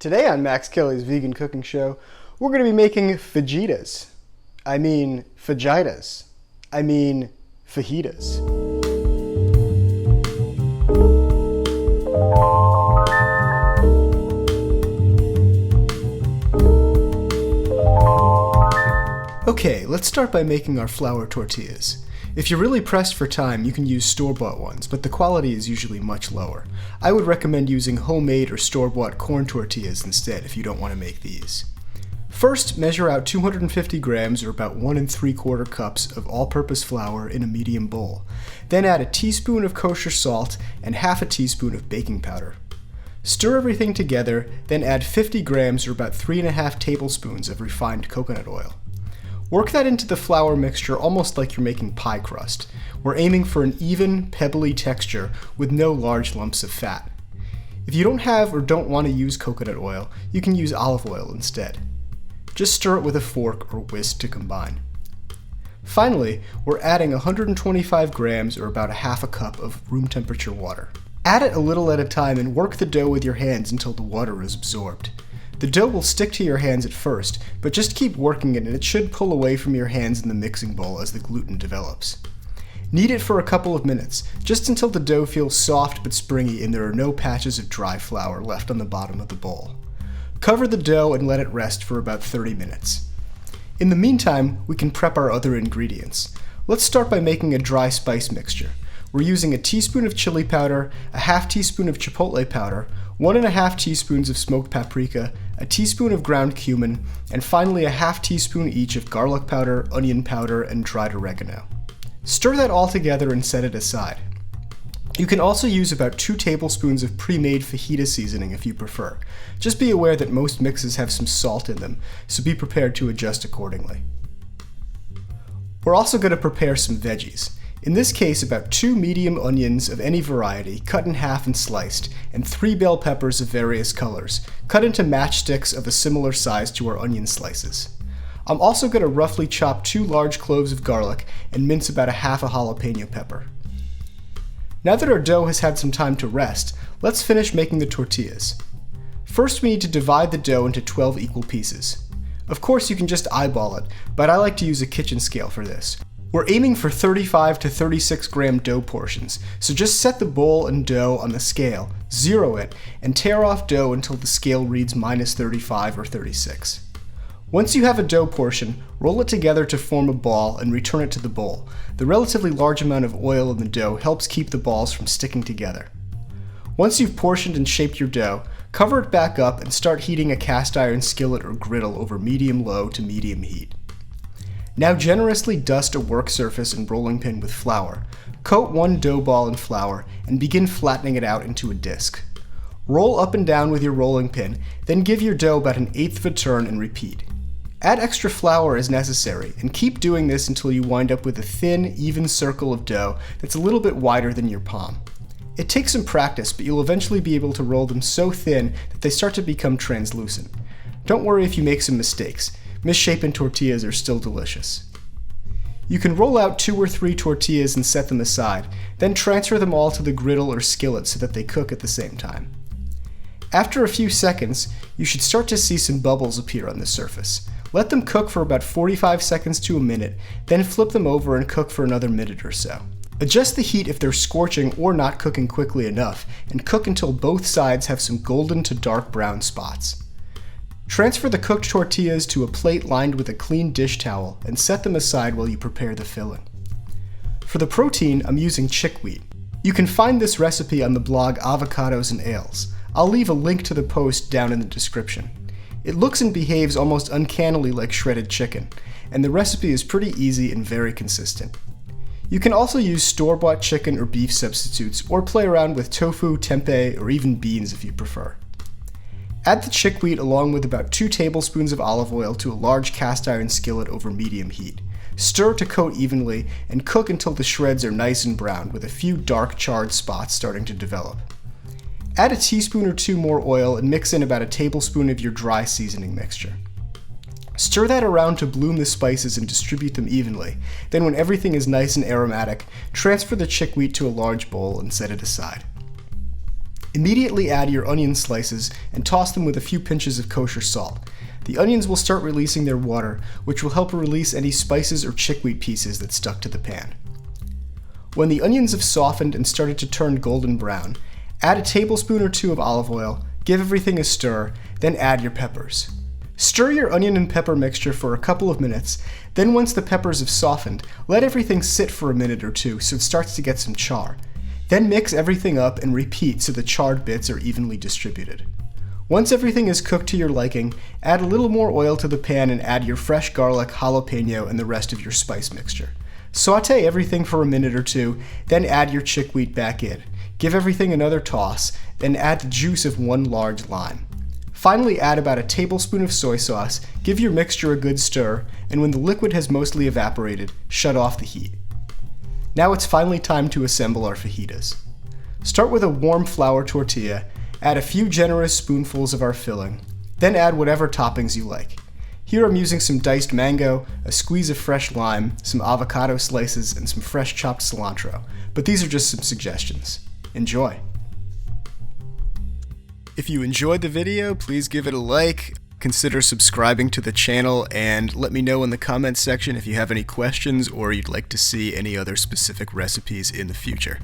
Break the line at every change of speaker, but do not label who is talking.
Today on Max Kelly's Vegan Cooking Show, we're going to be making fajitas. I mean fajitas. I mean fajitas. Okay, let's start by making our flour tortillas. If you're really pressed for time, you can use store-bought ones, but the quality is usually much lower. I would recommend using homemade or store-bought corn tortillas instead if you don't want to make these. First, measure out 250 grams or about 1 3/4 cups of all-purpose flour in a medium bowl. Then add a teaspoon of kosher salt and half a teaspoon of baking powder. Stir everything together, then add 50 grams or about 3½ tablespoons of refined coconut oil. Work that into the flour mixture almost like you're making pie crust. We're aiming for an even, pebbly texture with no large lumps of fat. If you don't have or don't want to use coconut oil, you can use olive oil instead. Just stir it with a fork or whisk to combine. Finally, we're adding 125 grams or about a half a cup of room temperature water. Add it a little at a time and work the dough with your hands until the water is absorbed. The dough will stick to your hands at first, but just keep working it and it should pull away from your hands in the mixing bowl as the gluten develops. Knead it for a couple of minutes, just until the dough feels soft but springy and there are no patches of dry flour left on the bottom of the bowl. Cover the dough and let it rest for about 30 minutes. In the meantime, we can prep our other ingredients. Let's start by making a dry spice mixture. We're using a teaspoon of chili powder, a half teaspoon of chipotle powder, 1½ teaspoons of smoked paprika, a teaspoon of ground cumin, and finally a half teaspoon each of garlic powder, onion powder, and dried oregano. Stir that all together and set it aside. You can also use about 2 tablespoons of pre-made fajita seasoning if you prefer. Just be aware that most mixes have some salt in them, so be prepared to adjust accordingly. We're also going to prepare some veggies. In this case, about 2 medium onions of any variety, cut in half and sliced, and 3 bell peppers of various colors, cut into matchsticks of a similar size to our onion slices. I'm also going to roughly chop 2 large cloves of garlic and mince about a half a jalapeno pepper. Now that our dough has had some time to rest, let's finish making the tortillas. First, we need to divide the dough into 12 equal pieces. Of course, you can just eyeball it, but I like to use a kitchen scale for this. We're aiming for 35 to 36 gram dough portions, so just set the bowl and dough on the scale, zero it, and tear off dough until the scale reads -35 or 36. Once you have a dough portion, roll it together to form a ball and return it to the bowl. The relatively large amount of oil in the dough helps keep the balls from sticking together. Once you've portioned and shaped your dough, cover it back up and start heating a cast iron skillet or griddle over medium-low to medium heat. Now generously dust a work surface and rolling pin with flour. Coat 1 dough ball in flour and begin flattening it out into a disc. Roll up and down with your rolling pin, then give your dough about 1/8 of a turn and repeat. Add extra flour as necessary and keep doing this until you wind up with a thin, even circle of dough that's a little bit wider than your palm. It takes some practice, but you'll eventually be able to roll them so thin that they start to become translucent. Don't worry if you make some mistakes. Misshapen tortillas are still delicious. You can roll out 2 or 3 tortillas and set them aside, then transfer them all to the griddle or skillet so that they cook at the same time. After a few seconds, you should start to see some bubbles appear on the surface. Let them cook for about 45 seconds to a minute, then flip them over and cook for another minute or so. Adjust the heat if they're scorching or not cooking quickly enough, and cook until both sides have some golden to dark brown spots. Transfer the cooked tortillas to a plate lined with a clean dish towel and set them aside while you prepare the filling. For the protein, I'm using chickwheat. You can find this recipe on the blog Avocados and Ales. I'll leave a link to the post down in the description. It looks and behaves almost uncannily like shredded chicken, and the recipe is pretty easy and very consistent. You can also use store-bought chicken or beef substitutes, or play around with tofu, tempeh, or even beans if you prefer. Add the chickweed along with about 2 tablespoons of olive oil to a large cast iron skillet over medium heat. Stir to coat evenly and cook until the shreds are nice and brown with a few dark charred spots starting to develop. Add a teaspoon or 2 more oil and mix in about a tablespoon of your dry seasoning mixture. Stir that around to bloom the spices and distribute them evenly. Then when everything is nice and aromatic, transfer the chickweed to a large bowl and set it aside. Immediately add your onion slices and toss them with a few pinches of kosher salt. The onions will start releasing their water, which will help release any spices or chickweed pieces that stuck to the pan. When the onions have softened and started to turn golden brown, add a tablespoon or two of olive oil, give everything a stir, then add your peppers. Stir your onion and pepper mixture for a couple of minutes, then once the peppers have softened, let everything sit for a minute or two so it starts to get some char. Then mix everything up and repeat so the charred bits are evenly distributed. Once everything is cooked to your liking, add a little more oil to the pan and add your fresh garlic, jalapeno, and the rest of your spice mixture. Saute everything for a minute or two, then add your chickweed back in. Give everything another toss, then add the juice of 1 large lime. Finally, add about a tablespoon of soy sauce, give your mixture a good stir, and when the liquid has mostly evaporated, shut off the heat. Now it's finally time to assemble our fajitas. Start with a warm flour tortilla, add a few generous spoonfuls of our filling, then add whatever toppings you like. Here I'm using some diced mango, a squeeze of fresh lime, some avocado slices, and some fresh chopped cilantro, but these are just some suggestions. Enjoy! If you enjoyed the video, please give it a like, consider subscribing to the channel, and let me know in the comments section if you have any questions or you'd like to see any other specific recipes in the future.